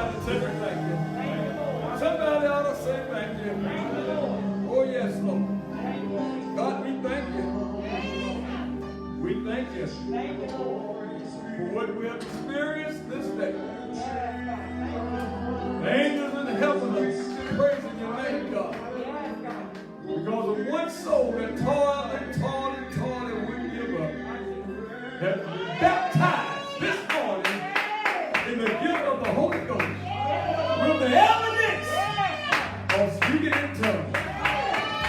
somebody tell me thank you. Somebody ought to say thank you. Oh, yes, Lord. God, we thank you. We thank you for what we have experienced this day. The angels in heaven are praising your name, God. Because of one soul that toiled and toiled and toiled and wouldn't give up has been baptized this morning in the gift of the Holy Ghost with the evidence of speaking in tongues.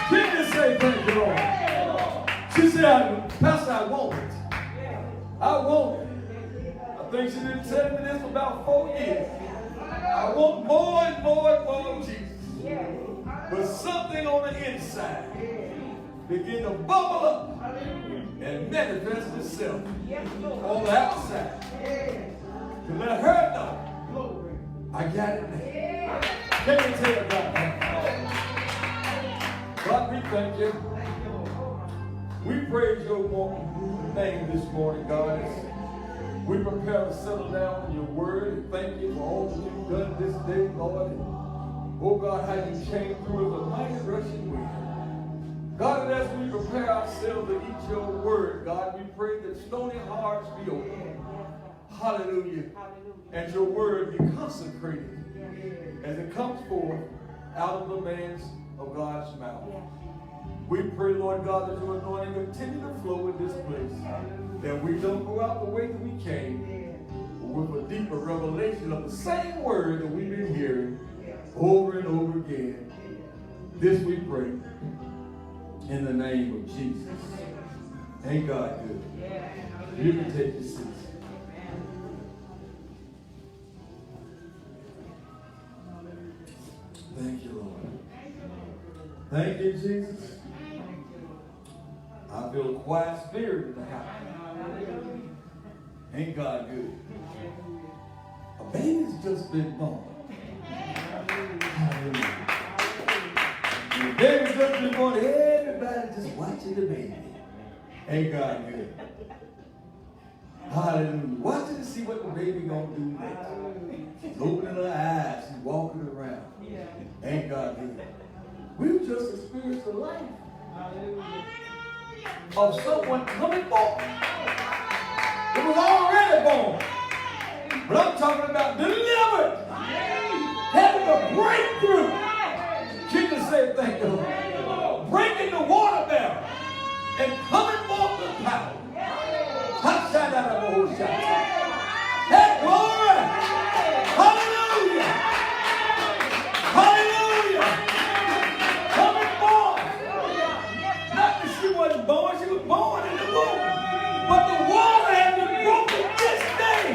Can you say thank you, Lord? She said, Pastor, I want it. I want it. I think she been telling me this for about 4 years. I want more and more and more of Jesus. But something on the inside begin to bubble up and manifest itself on the outside. To let her know, I got it now. Can you tell God that? God, we thank you. We praise your name this morning, God. As we prepare to settle down in your word, and thank you for all that you've done this day, Lord. And, oh God, how you came through as a mighty rushing wind. God, and as we prepare ourselves to eat your word, God, we pray that stony hearts be open. Hallelujah. And your word be consecrated as it comes forth out of the man's of God's mouth. We pray, Lord God, that your anointing continue to flow in this place, that we don't go out the way that we came, but with a deeper revelation of the same word that we've been hearing over and over again. This we pray in the name of Jesus. Ain't God good? You can take your seats. Thank you, Lord. Thank you, Jesus. I feel a quiet spirit in the house. Ain't God good? A baby's just been born. Hallelujah. The baby's just been born. Everybody just watching the baby. Ain't God good? Hallelujah. Watching to see what the baby gonna do next. She's opening her eyes. She's walking around. Ain't God good? We've just experienced the life of someone coming forth. It was already born. But I'm talking about delivered. Having a breakthrough. Can you say thank you, Lord? Breaking the water barrier and coming forth with power. Hey, glory! Hallelujah! Hallelujah! Coming forth. Not that she wasn't born, she was born in the womb. But the water has been broken this day.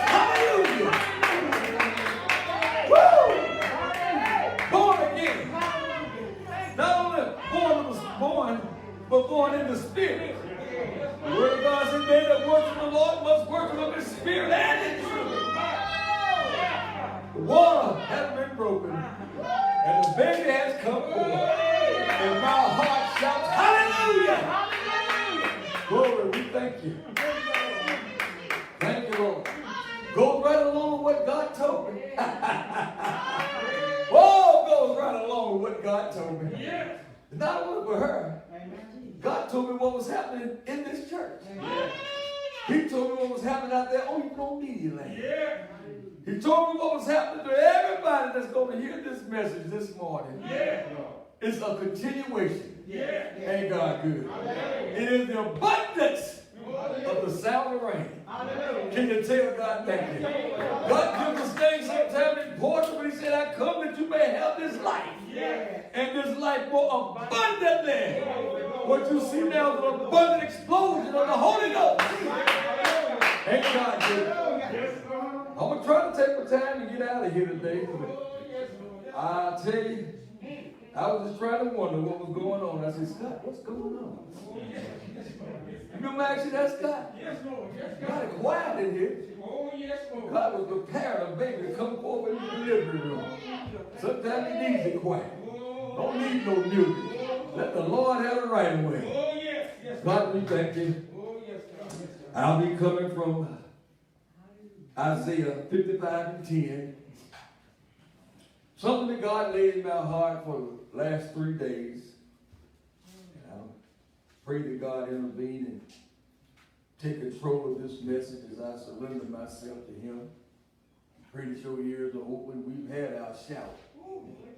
Hallelujah! Woo! Born again. Not only born, but born in the spirit. The word of God says, they that work for the Lord must work for his spirit and in truth. The water has been broken, and the baby has come forth. And my heart shouts, hallelujah! Glory, we thank you. Thank you, Lord. Goes right along with what God told me. Oh, goes right along with what God told me. It's not only for her. God told me what was happening in this church. He told me what was happening out there on media land. He told me what was happening to everybody that's going to hear this message this morning. It's a continuation. Ain't God good? It is the abundance of the sound of rain. Can you tell God thank you? God gives us things sometimes important, but he said, I come that you may have this life. And this life more abundantly. What you see now is an abundant explosion of the Holy Ghost. Ain't God good? I'm going to try to take my time to get out of here today. I'll tell you, I was just trying to wonder what was going on. I said, Scott, what's going on? You remember actually that, Scott? Yes, Lord. God is quiet in here. Oh, yes, Lord. God was preparing a baby to come forward in the delivery room. Sometimes he needs it quiet. Don't need no music. Let the Lord have it right away. Oh, yes. God, we thank you. Oh, yes, God. I'll be coming from Isaiah 55 and 10. Something that God laid in my heart for the last 3 days. And I pray that God intervene and take control of this message as I surrender myself to him. Pray that your ears are open. We've had our shout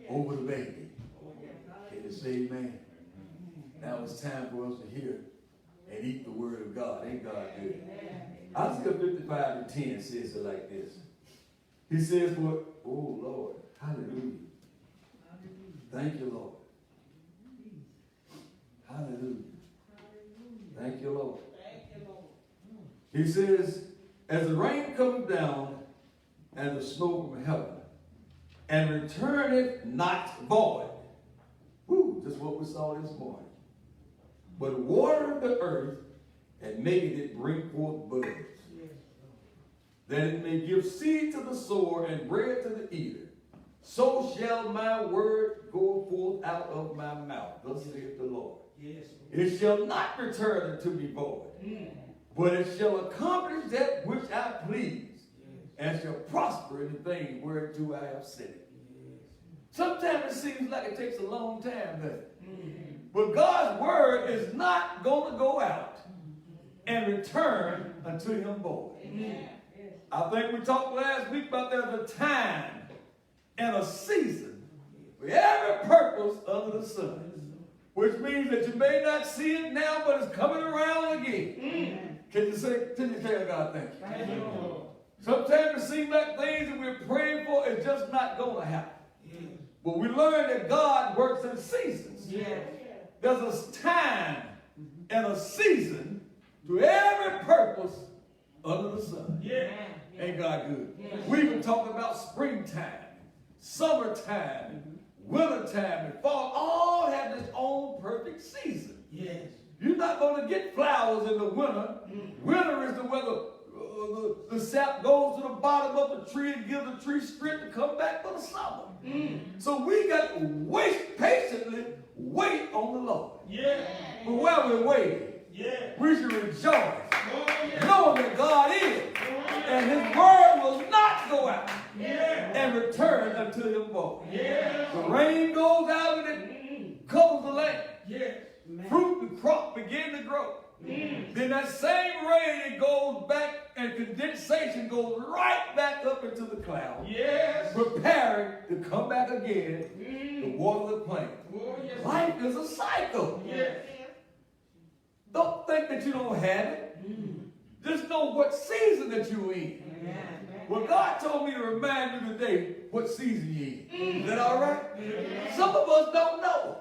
over the baby. Can you say amen? Now it's time for us to hear and eat the word of God. Ain't God good? Isaiah 55:10 says it like this. He says, "For, oh Lord, hallelujah. Thank you, Lord. Hallelujah. Thank you, Lord." He says, "As the rain comes down and the snow from heaven, and returneth not void." Woo, just what we saw this morning. "But water the earth and maketh it bring forth buds, that it may give seed to the sower and bread to the eater. So shall my word go forth out of my mouth. Thus saith the Lord. It shall not return unto me void, but it shall accomplish that which I please, and shall prosper in the thing whereto I have sent it." Sometimes it seems like it takes a long time, doesn't it? But God's word is not going to go out and return unto him void. I think we talked last week about there's a time and a season for every purpose under the sun, which means that you may not see it now, but it's coming around again. Can you tell God thank you? Sometimes it seems like things that we're praying for is just not going to happen. But we learn that God works in seasons. There's a time and a season to every purpose under the sun. Ain't God good? We've been talking about springtime, summertime, wintertime, and fall. All have its own perfect season. You're not going to get flowers in the winter. Winter is the weather. The sap goes to the bottom of the tree and gives the tree strength to come back for the summer. So we got to patiently wait on the Lord. But while we're waiting, we should rejoice, knowing that God is, and his word will not go out and return unto him void. The rain goes out and it covers the land. Fruit and crop begin to grow. Then that same rain, it goes back, and condensation goes right back up into the cloud, preparing to come back again to water the plant. Life is a cycle. Don't think that you don't have it. Just know what season that you're in. Well, God told me to remind you today what season you're in. Is that all right? Some of us don't know.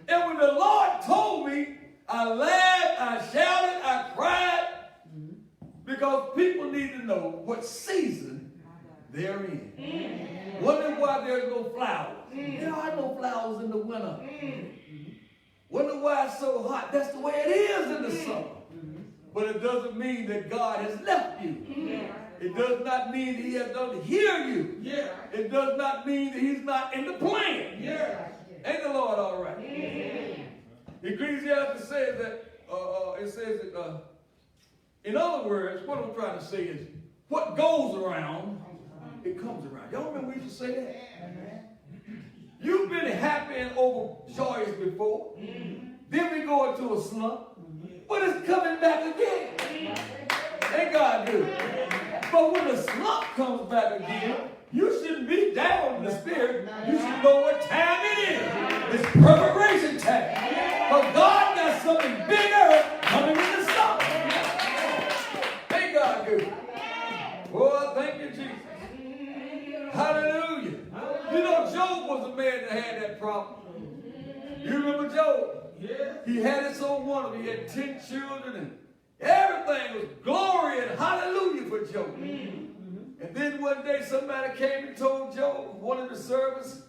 And when the Lord told me, I laughed, I shouted, I cried, because people need to know what season they're in. Wondering why there's no flowers. There are no flowers in the winter. Wonder why it's so hot. That's the way it is in the summer. But it doesn't mean that God has left you. It does not mean that he has done hear you. It does not mean that he's not in the plan. Ain't the Lord all right? Ecclesiastes says that, in other words, what I'm trying to say is, what goes around, it comes around. Y'all remember we used to say that? You've been happy and overjoyous before. Then we go into a slump. But it's coming back again. Ain't God good? But when the slump comes back again, you shouldn't be down in the spirit. You should know what time it is. It's preparation time. But God got something bigger coming in the summer. Ain't God good? Boy, thank you, Jesus. Hallelujah. You know, Job was a man that had that problem. You remember Job? He had it so wonderful. He had 10 children and everything was glory and hallelujah for Job. And then one day somebody came and told Job, one of the servants,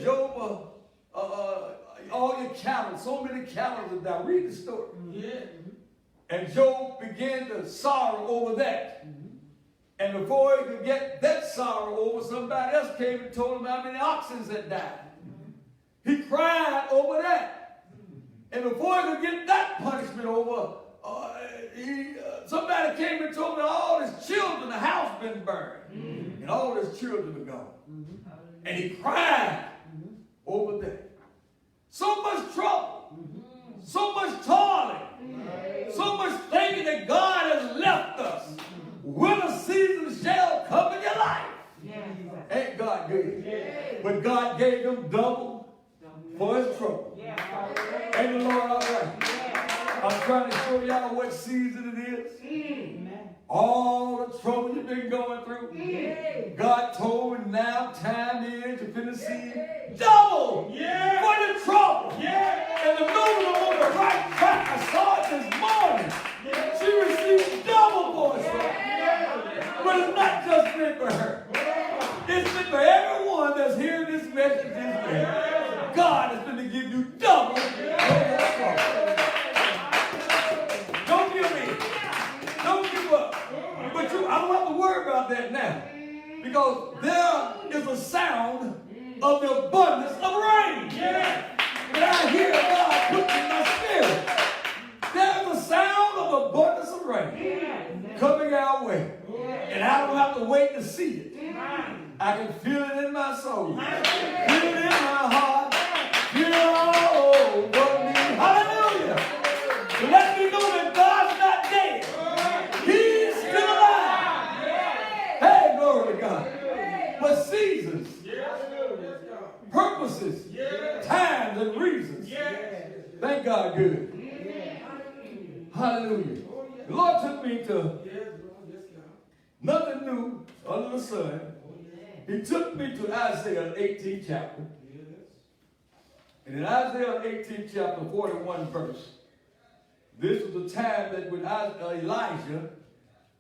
Job, all your cattle, so many cattle have died. Read the story. And Job began to sorrow over that. And before he could get that sorrow over, somebody else came and told him how many oxen had died. He cried over that. And before he could get that punishment over, somebody came and told me all his children, the house been burned. And all his children are gone. And he cried over them. So much trouble, so much toiling, so much thinking that God has left us. Winter season shall come in your life. Ain't God good? But God gave them double for his trouble. Ain't the Lord all right? I'm trying to show y'all what season it is. All the trouble you've been going through. God told me now time is to finish seeing double for the trouble. And the movement on the right track, I saw it this morning. She received double for us. But it's not just meant for her. It's meant for everyone that's hearing this message this way. God is going to give you double for your trouble. Don't give in. Don't give up. But I don't have to worry about that now. Because there is a sound of the abundance of rain. When I hear God put in my spirit, there is a sound of abundance of rain coming our way. And I don't have to wait to see it. I can feel it in my soul. Feel it in my heart. Feel it all over me. Hallelujah. So let me know that God's not dead. He's still alive. Hey, glory to God. But seasons, purposes, times, and reasons. Thank God good. Hallelujah. The Lord took me to nothing new under the sun. He took me to Isaiah 18th chapter. And in Isaiah 18th chapter, 41 verse, this was the time that when Elijah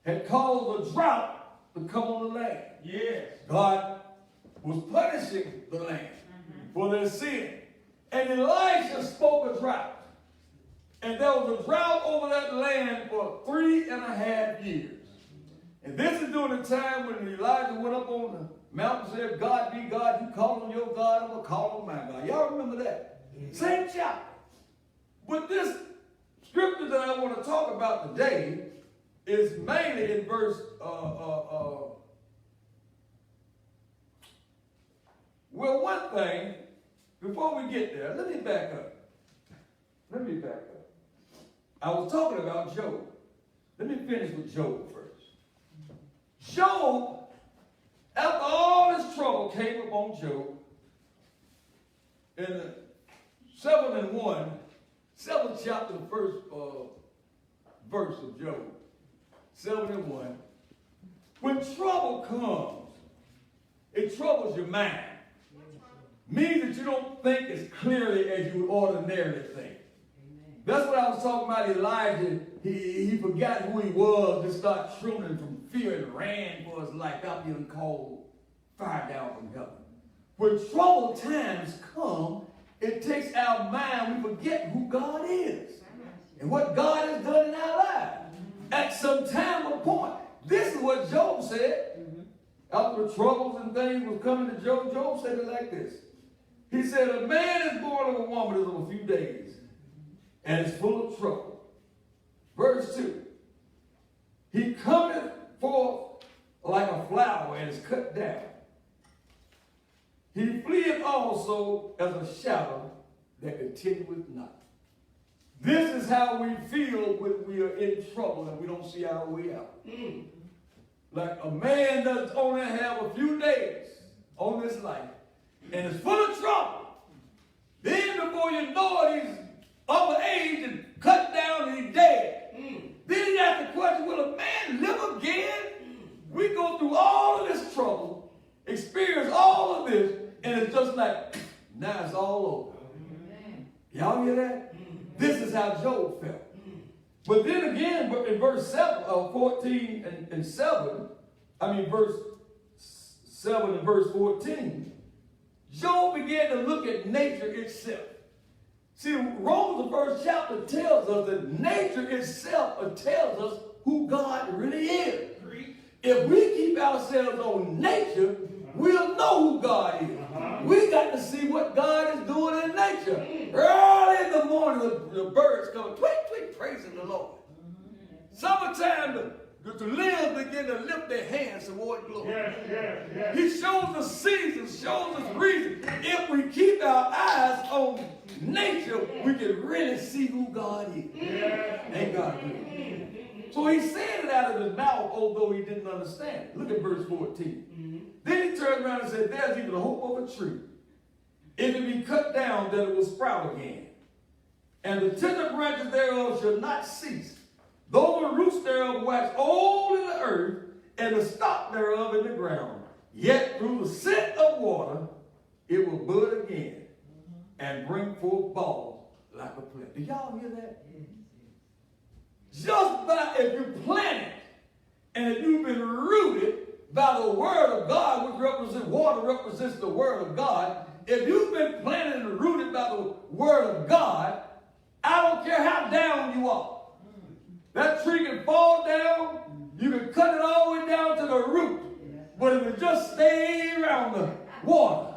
had caused a drought to come on the land. God was punishing the land for their sin. And Elijah spoke a drought. And there was a drought over that land for 3.5 years. And this is during the time when Elijah went up on the mountain and said, God be God, you call on your God, I'm going to call on my God. Y'all remember that? Same chapter. But this scripture that I want to talk about today is mainly in verse, well, one thing, before we get there, let me back up. I was talking about Job. Let me finish with Job first. Job, after all this trouble came upon Job, in the 7th chapter, the first verse of Job, 7:1, when trouble comes, it troubles your mind. Means that you don't think as clearly as you would ordinarily think. That's what I was talking about Elijah. He forgot who he was and started trembling from fear and ran for his life out being called fire down from heaven. When troubled times come, it takes our mind, we forget who God is and what God has done in our lives. At some time or point, this is what Job said. After the troubles and things was coming to Job, Job said it like this. He said, a man is born of a woman is of a few days and is full of trouble. Verse 2. He cometh forth like a flower and is cut down. He fleeth also as a shadow that continueth not. This is how we feel when we are in trouble and we don't see our way out. Like a man does only have a few days on this life and is full of trouble. Then before you know it, he's of age and cut down and he's dead. Then you ask the question, will a man live again? We go through all of this trouble, experience all of this, and it's just like, now it's all over. Y'all hear that? This is how Job felt. But then again, in verse 14 and 7, verse 7 and verse 14, Job began to look at nature itself. See, Romans, the first chapter, tells us that nature itself tells us who God really is. If we keep ourselves on nature, we'll know who God is. We got to see what God is doing in nature. Early in the morning, the birds come tweet, tweet, praising the Lord. Summertime, to live begin to lift their hands toward glory. Yes, yes, yes. He shows us seasons, shows us reasons. If we keep our eyes on nature, we can really see who God is. Yes. Ain't God good? So he said it out of his mouth, although he didn't understand it. Look at verse 14. Then he turned around and said, there's even a hope of a tree. If it be cut down, then it will sprout again. And the tender branches thereof shall not cease, though the roots thereof wax old in the earth, and the stock thereof in the ground. Yet through the scent of water, it will bud again, and bring forth balls like a plant. Do y'all hear that? Just by if you plant it, and if you've been rooted by the word of God, which represents water, represents the word of God. If you've been planted and rooted by the word of God, I don't care how down you are. That tree can fall down. You can cut it all the way down to the root. But if it just stay around the water,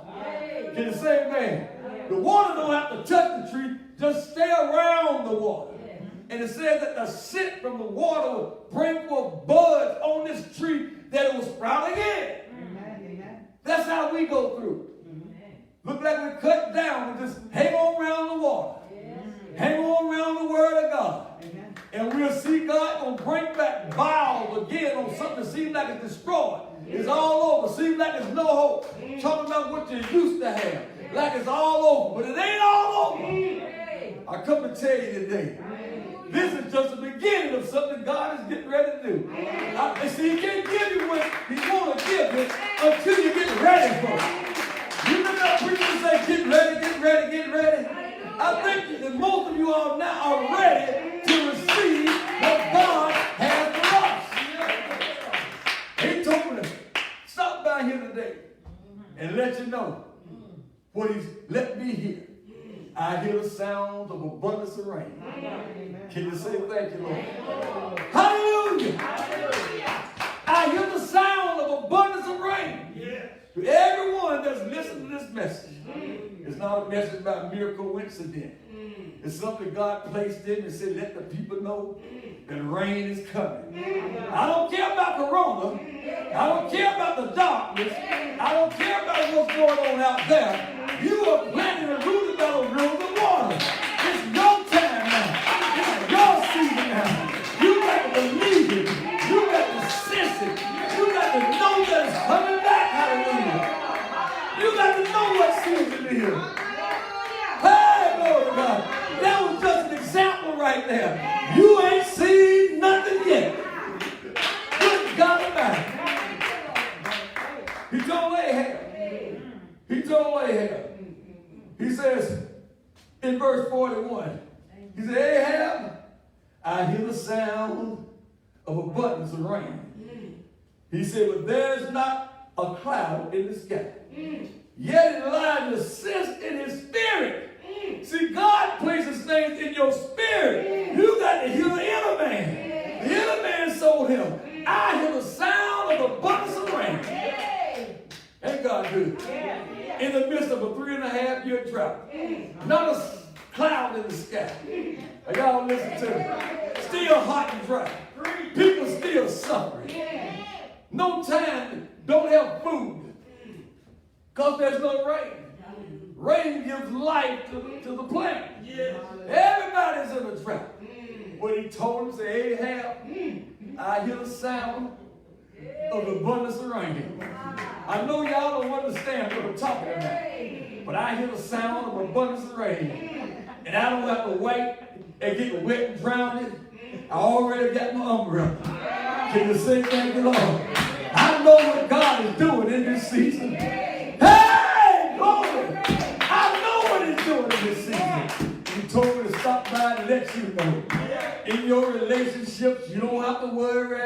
can you say amen? The water don't have to touch the tree. Just stay around the water. And it says that the scent from the water will bring forth buds on this tree that it will sprout again. That's how we go through. Look like we cut down and just hang on around the water. Hang on around the word of God. And we'll see God going to bring back vials again on something that seems like it's destroyed. It's all over. Seems like there's no hope. Talking about what you used to have. Like it's all over. But it ain't all over. I come to tell you today. This is just the beginning of something God is getting ready to do. And see, He can't give you what He want to give you until you get ready for it. You know that preachers say, get ready, get ready, get ready. I think that most of you all now are ready to receive what God has for us. He told me to stop by here today and let you know what He's let me hear. I hear the sound of abundance of rain. Can you say thank you, Lord? Hallelujah. I hear the sound of abundance of rain. To everyone that's listening to this message, it's not a message about mere coincidence. It's something God placed in and said, let the people know that rain is coming. I don't care about Corona. I don't care about the darkness. I don't care about what's going on out there. You are planted and rooted by the river of water. It's your time now. It's your season now. You got to believe it. You got to sense it. You got to know that it's coming back. Hallelujah. You got to know what season it is. Hey, Lord God. That was just an example right there. You ain't seen nothing yet. Good God Almighty. He told Ahab. He told Ahab. He says in verse 41, he said, Ahab, I hear the sound of abundance of rain. He said, but there's not a cloud in the sky. Yet Elijah sensed in his spirit. See, God places things in your spirit. You got to hear the inner man. The inner man told him, I hear the sound of abundance of rain. Ain't God good? In the midst of a 3.5-year drought. Not a cloud in the sky. Now, y'all listen to me. Still hot and dry. People still suffering. No time, don't have food. Because there's no rain. Rain gives life to the plant. Everybody's in a drought. When he told him, say, Ahab, I hear the sound of the abundance of rain. I know y'all don't understand what I'm talking about, but I hear the sound of abundance of rain, and I don't have to wait and get wet and drowned. I already got my umbrella. Can you say thank you, Lord? I know what God is doing in this season. Hey, glory! I know what He's doing in this season. He told me to stop by and let you know. In your relationships, you don't have to worry.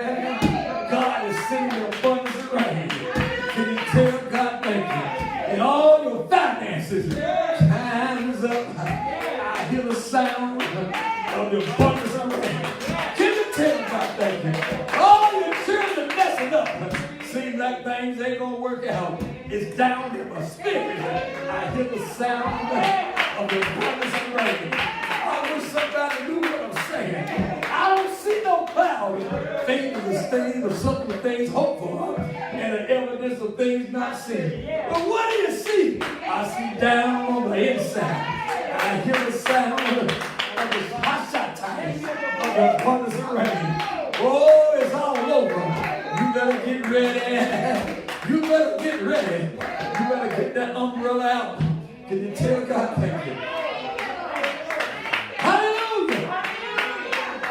God is sending abundance of rain. Can you tell God thank you? In all your finances, time is up. I hear the sound of the abundance of rain. Can you tell God thank you? All your children messing up. Seems like things ain't going to work out. It's down in my spirit. I hear the sound of the abundance of rain. I wish somebody knew what I'm saying. I don't see no cloud. Faith is the stain of something things hoped for and the evidence of things not seen. But what do you see? I see down on the inside. I hear the sound of the hashatai, of the abundance of rain. Oh, it's all over. You better get ready. You better get ready. You better get that umbrella out. Can you tell God thank you? Hallelujah.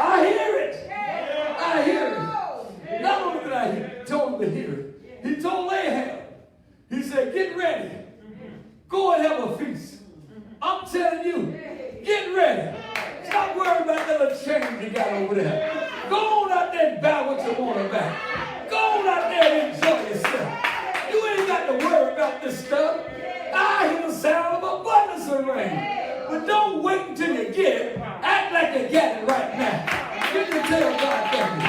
I hear it. I hear it. Not only did I hear it, told him to hear it. He told Ahab, he said, get ready. Go and have a feast. I'm telling you, get ready. Stop worrying about that little change you got over there. Go on out there and buy what you want to buy. Go on out there and enjoy yourself. You ain't got to worry about this stuff. I hear the sound of abundance of rain. But don't wait until you get it. Act like you got it right now. Get to tell God thank you.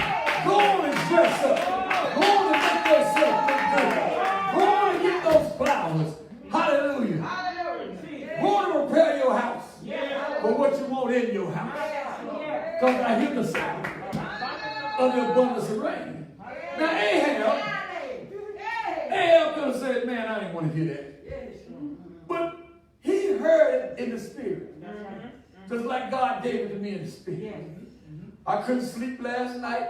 Go on and dress up. Go on and make yourself look good. Go on and get those flowers. Hallelujah. Go on and prepare your house for what you want in your house. Because I hear the sound of the abundance of rain. Now Ahab could have said, man, I didn't want to hear that. But he heard it in the spirit. Just like God gave it to me in the spirit. I couldn't sleep last night.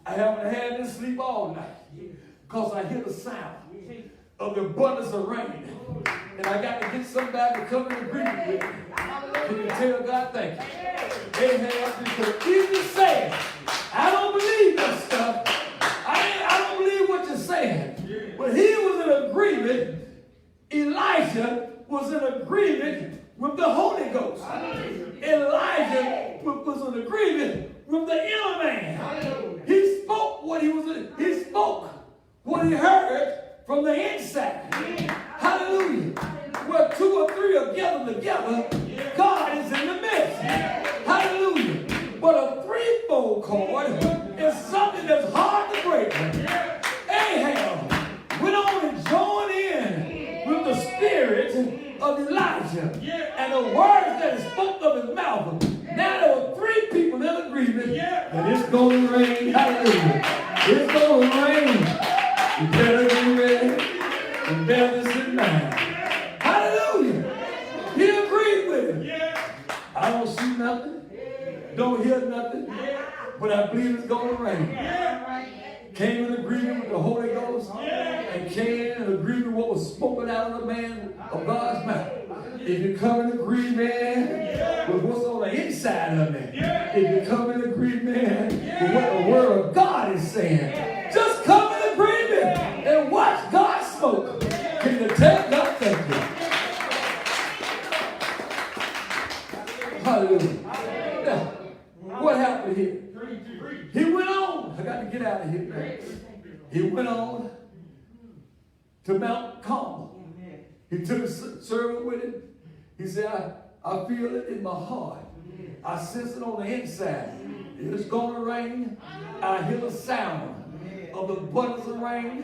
I haven't had to sleep all night. Because I hear the sound of the abundance of rain. And I got to get somebody to come in agreement with me. Can you tell God thank you? Ahab could have easily said, I don't believe that stuff. I don't believe what you're saying. But he was in agreement. Elijah was in agreement with the Holy Ghost. Elijah was in agreement with the inner man. He spoke what he spoke what he heard from the inside. Hallelujah. Where two or three are gathered together, God is in the midst. Hallelujah. But a threefold cord is something that's hard to break. Ahab went on and joined in with the spirit of Elijah and the words that he spoke of his mouth. Now there were three people in agreement that it's going to rain. Hallelujah. It's going to rain. You better be ready and bear this in mind. Hallelujah. He agreed with him. I don't see nothing. Don't hear nothing. But I believe it's going to rain. Came in agreement with the Holy Ghost and came in agreement with what was spoken out of the man of God's mouth. If you come in agreement with what's on the inside of me, if you come in agreement with what the Word of God is saying, just come in agreement and watch God smoke. Can you tell God thank you? Hallelujah. Now, what happened here? He went on. I got to get out of here now. He went on to Mount Carmel. He took a servant with him. He said, I feel it in my heart. I sense it on the inside. It's going to rain. I hear the sound of the abundance of rain.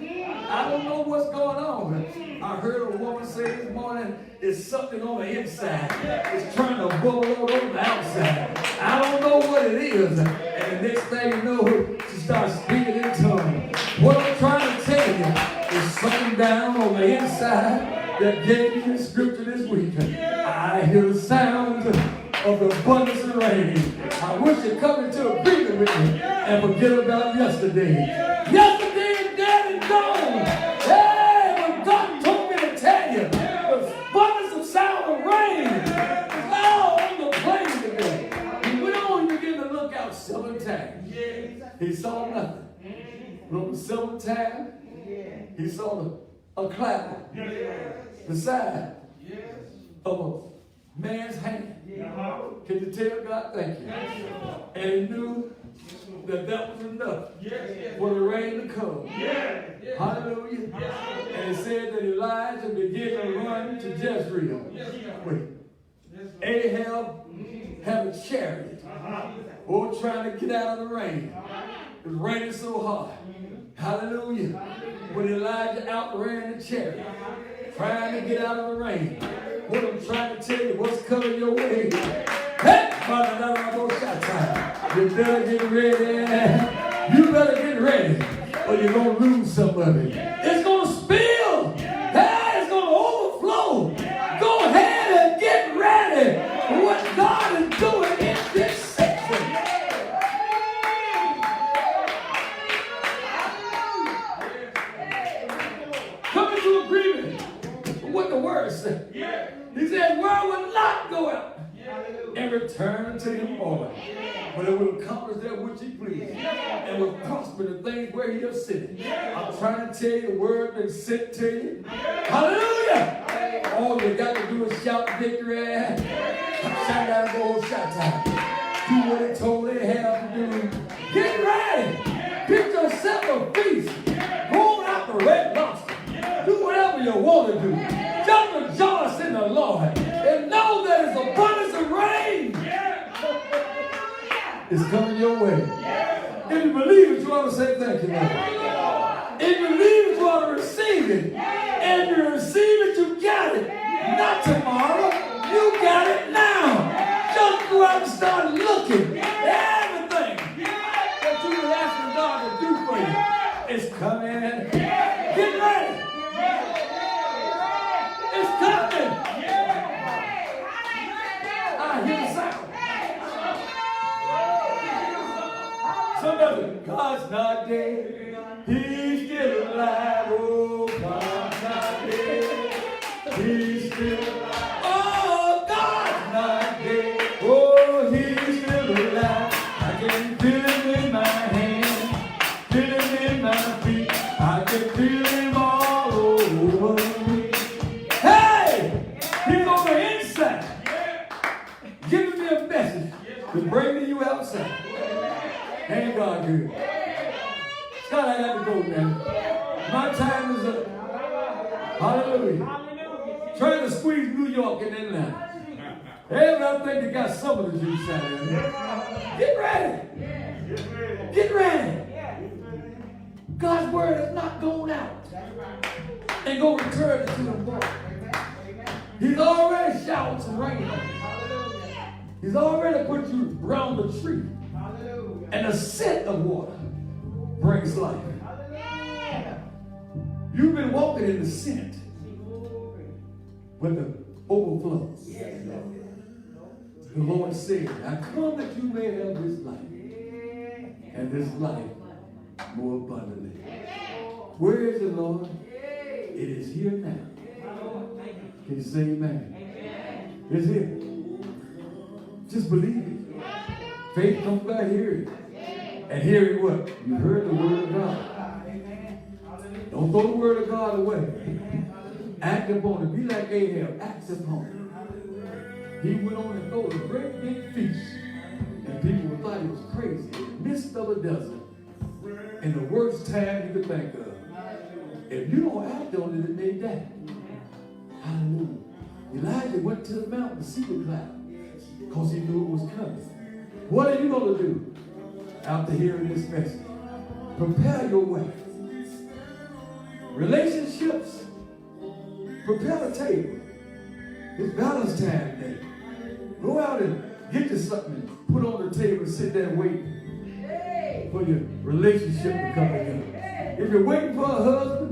I don't know what's going on. I heard a woman say this morning, it's something on the inside. It's trying to bubble over on the outside. I don't know what it is. And the next thing you know, she starts speaking in tongues. What I'm trying to tell you is something down on the inside that gave me the scripture this week. I hear the sound of the abundance of rain. I wish you'd come into agreement with me and forget about yesterday. Yesterday is dead and gone. Hey, but God told me to tell you, the abundance of sound of rain is all on the plain today. He went on and began to look out 7 times. He saw nothing. But on the 7th time, he saw a cloud beside of a man's hand. Can you tell God thank you? And he knew that was enough for the rain to come. Hallelujah. And it said that Elijah began to run to Jezreel. Wait. Ahab had a chariot. Trying to get out of the rain. It was raining so hard. Hallelujah. When Elijah outran the chariot, trying to get out of the rain. What I'm trying to tell you, what's coming your way? Hey, You better get ready. You better get ready, or you're going to lose some of it. It's going to spill. Hey, it's going to overflow. Go ahead and get ready for what God is doing in this season. Come into agreement with what the word said. He said, word will not go out and return unto him void, but it will accomplish that which he pleased, and will prosper the things where he has sent it. I'm trying to tell you the word been sent to you. Hallelujah! All you got to do is shout victory. Shout out the old shout out. Do what it told they have to do. Get ready. Get yourself a feast. Go on out the Red Lobster. Do whatever you want to do. Just rejoice in the Lord. And know that it's abundance of rain. It's coming your way. If you believe it, you ought to say thank you, Lord. If you believe it, you ought to receive it. And if you receive it, you got it. Not tomorrow. You got it now. Just go out and start looking. Everything that you've been asking God to do for you is coming. Get ready. It's coming. I hear the sound. Somebody, God's not dead. He's still alive. Oh, God's not dead. He's still alive. Oh, God's not dead. Oh, he's still alive. I can feel him in my hands, feel him in my feet. I can feel him all over me. Hey, he's on the inside, giving me a message to bring you outside. Ain't God good? God, I got to go now. My time is up. Hallelujah. Trying to squeeze New York in that line. Hey, I think they got some of the juice out of there. Get ready. Get ready. God's word has not gone out and go return it to the void. He's already showered some rain on you. He's already put you around the tree. And the scent of water brings life. You've been walking in the scent, but the overflows. The Lord said, I come that you may have this life, and this life more abundantly. Where is it, Lord? It is here now. Can you say amen? It's here. Just believe it. Faith comes by hearing. And hearing what? You heard the word of God. Don't throw the word of God away. Act upon it. Be like Ahab. Act upon it. He went on and threw a great big feast. And people thought he was crazy. In the midst of a desert. In the worst time you could think of. If you don't act on it, it may die. Hallelujah. Elijah went to the mountain to see the cloud. Because he knew it was coming. What are you going to do after hearing this message? Prepare your way. Relationships. Prepare the table. It's Valentine's Day. Go out and get you something and put on the table and sit there and wait for your relationship to come together. If you're waiting for a husband,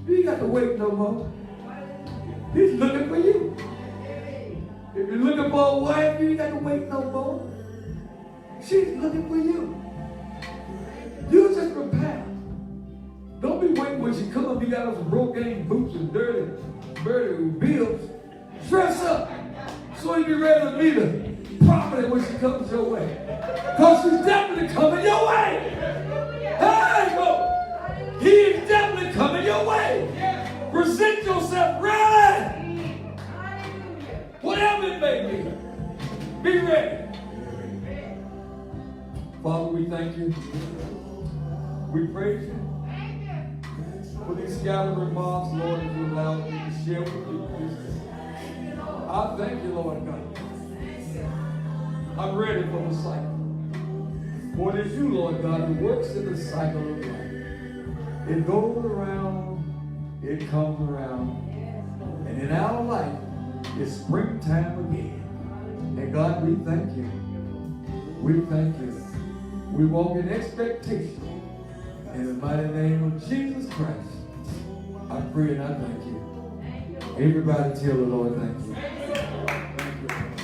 you ain't got to wait no more. He's looking for you. If you're looking for a wife, you ain't got to wait no more. She's looking for you. You just prepare. Don't be waiting when she comes. You got some broke-game boots and dirty bills. Dress up so you be ready to meet her properly when she comes your way. Because she's definitely coming your way. Hey, bro. He is definitely coming your way. Present yourself ready. Whatever it may be. Be ready. Father, we thank you. We praise you for these scattered remarks, Lord, that you allowed me to share with you. I thank you, Lord God. I'm ready for the cycle. For it is you, Lord God, who works in the cycle of life. It goes around, it comes around. And in our life, it's springtime again. And God, we thank you. We thank you. We walk in expectation. In the mighty name of Jesus Christ, I pray and I thank you. Everybody tell the Lord thank you. Thank you.